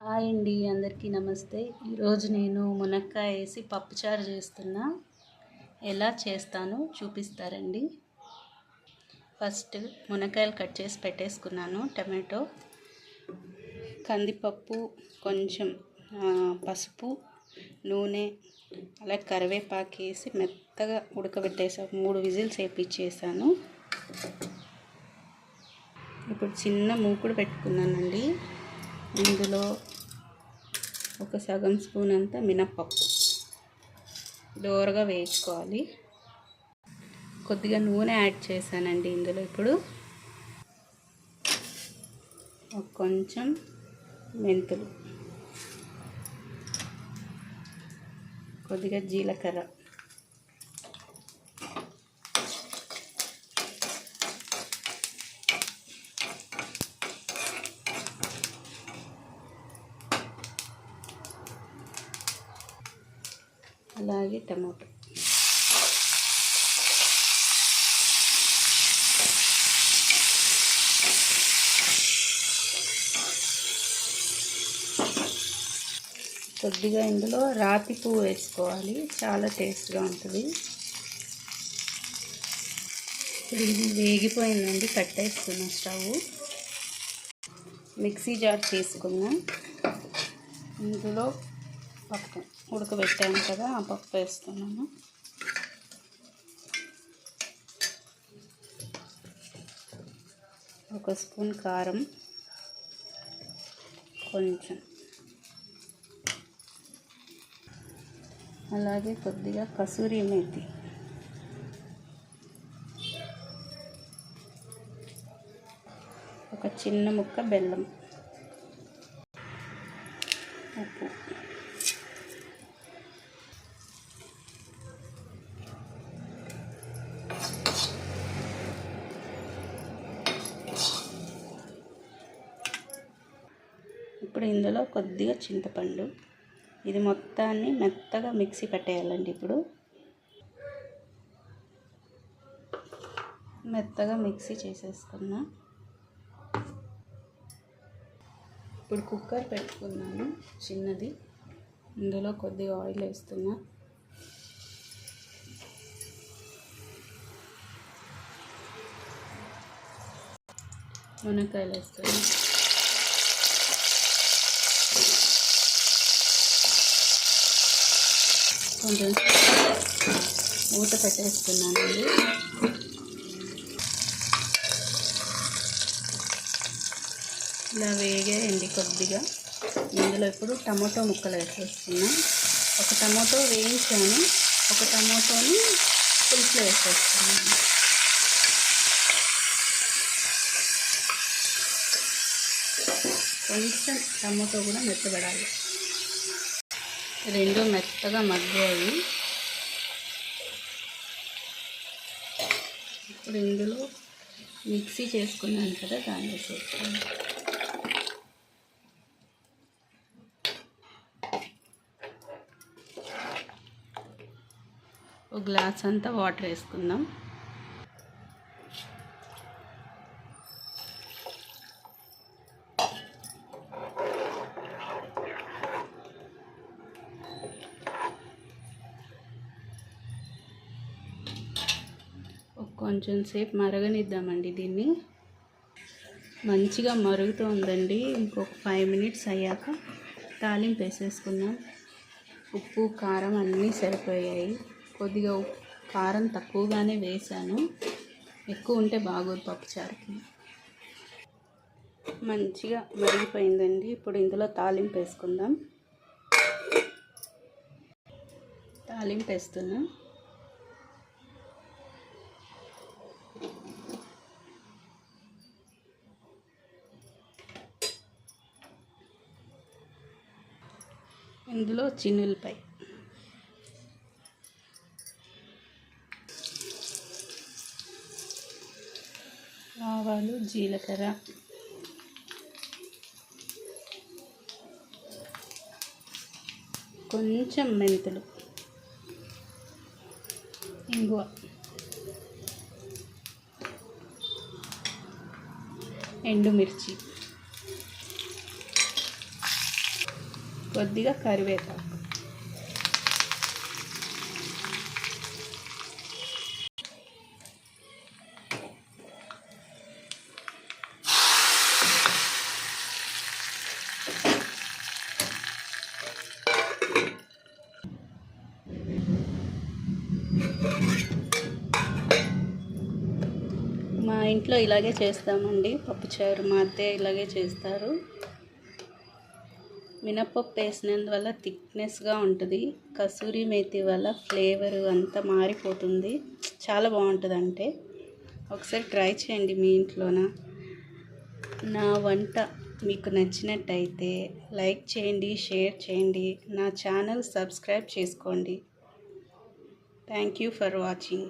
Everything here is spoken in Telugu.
హాయ్ అండి, అందరికీ నమస్తే. ఈరోజు నేను మునక్కాయ వేసి పప్పుచారు చేస్తున్నా. ఎలా చేస్తానో చూపిస్తారండి. ఫస్ట్ మునక్కాయలు కట్ చేసి పెట్టేసుకున్నాను. టమాటో, కందిపప్పు, కొంచెం పసుపు, నూనె, అలా కరివేపాకు వేసి మెత్తగా ఉడకబెట్టేసాను. 3 విజిల్స్ వేయించేసాను. ఇప్పుడు చిన్న మూకుడు పెట్టుకున్నానండి. ఇందులో ఒక సగం స్పూన్ అంతా మినప్పప్పు దోరగా వేయించుకోవాలి. కొద్దిగా నూనె యాడ్ చేశానండి ఇందులో. ఇప్పుడు కొంచెం మెంతులు, కొద్దిగా జీలకర్ర, అలాగే టమాటో. కొద్దిగా ఇందులో రాతి పువ్వు వేసుకోవాలి, చాలా టేస్ట్గా ఉంటుంది. ఇది వేగిపోయిందండి, కట్టేసుకున్నాం స్టవ్. మిక్సీ జార్ తీసుకున్నాం. ఇందులో పప్పు ఉడకబెట్టాము కదా, ఆ పప్పు వేస్తున్నాను. ఒక స్పూన్ కారం, కొంచెం, అలాగే కొద్దిగా కసూరి మేతి, ఒక చిన్న ముక్క బెల్లం, ఉప్పు. ఇప్పుడు ఇందులో కొద్దిగా చింతపండు. ఇది మొత్తాన్ని మెత్తగా మిక్సీ పట్టేయాలండి. ఇప్పుడు మెత్తగా మిక్సీ చేసేసుకున్నా. ఇప్పుడు కుక్కర్ పెట్టుకున్నాను చిన్నది. ఇందులో కొద్దిగా ఆయిల్ వేస్తున్నా. మునక్కాయలు వేస్తున్నా. కొంచెం మూత పెట్టేస్తున్నానండి. ఇలా వేగాయండి కొద్దిగా. ఇందులో ఇప్పుడు టమాటో ముక్కలు వేసేస్తున్నా. ఒక టమాటో వేయించాను, ఒక టమాటోని పులుసులో వేసేస్తున్నాను. కొంచెం టమాటో కూడా మెత్తబడాలి. రెండు మెత్తగా మగ్గాయి. ఇప్పుడు ఇందులో మిక్సీ చేసుకున్నాను కదా, దాన్ని వేసేస్తాను. ఒక గ్లాస్ అంతా వాటర్ వేసుకుందాం. కొంచెం సేపు మరగనిద్దామండి దీన్ని. మంచిగా మరుగుతుందండి. ఇంకొక 5 మినిట్స్ అయ్యాక తాలింపు వేసేసుకుందాం. ఉప్పు, కారం అన్నీ సరిపోయాయి. కొద్దిగా కారం తక్కువగానే వేసాను, ఎక్కువ ఉంటే బాగోదు పప్పుచారుకి. మంచిగా మరిగిపోయిందండి. ఇప్పుడు ఇందులో తాలింపు వేసుకుందాం. తాలింపు వేస్తున్నాం. ఇందులో చిన్నులపై, ఆవాలు, జీలకర్ర, కొంచెం మెంతులు, ఇంగువ, ఎండుమిర్చి, కొద్దిగా కరివేపాకు. మా ఇంట్లో ఇలాగే చేస్తామండి పప్పుచారు. మా అత్తయ్య ఇలాగే చేస్తారు. మినపప్పు వేసినందువల్ల థిక్నెస్గా ఉంటుంది. కసూరి మేతి వల్ల ఫ్లేవర్ అంతా మారిపోతుంది. చాలా బాగుంటుంది. అంటే ఒకసారి ట్రై చేయండి మీ ఇంట్లోన. నా వంట మీకు నచ్చినట్టయితే లైక్ చేయండి, షేర్ చేయండి, నా ఛానల్ సబ్స్క్రైబ్ చేసుకోండి. Thank you for watching.